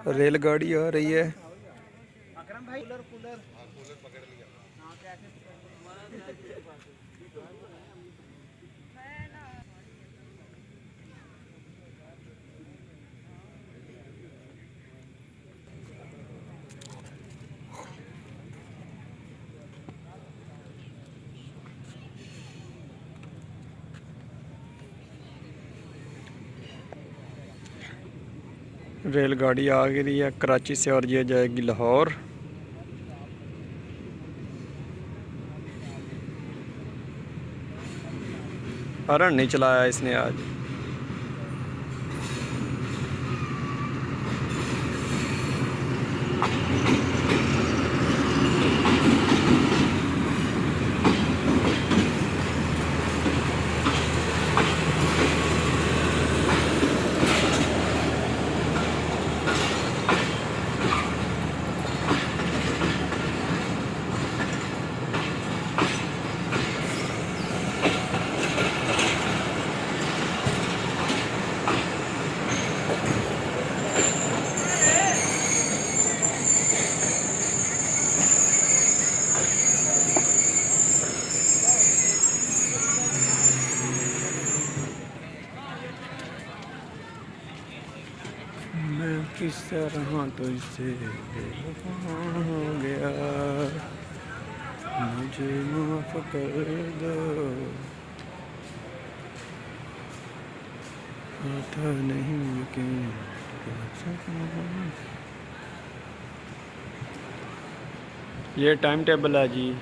रेलगाड़ी आ रही है। रेलगाड़ी आ गई है कराची से और ये जाएगी लाहौर। हॉर्न नहीं चलाया इसने आज। मैं किस तरह तुझसे बेवफा हो गया, मुझे माफ कर दो। आता नहीं यकीन। ये टाइम टेबल है जी।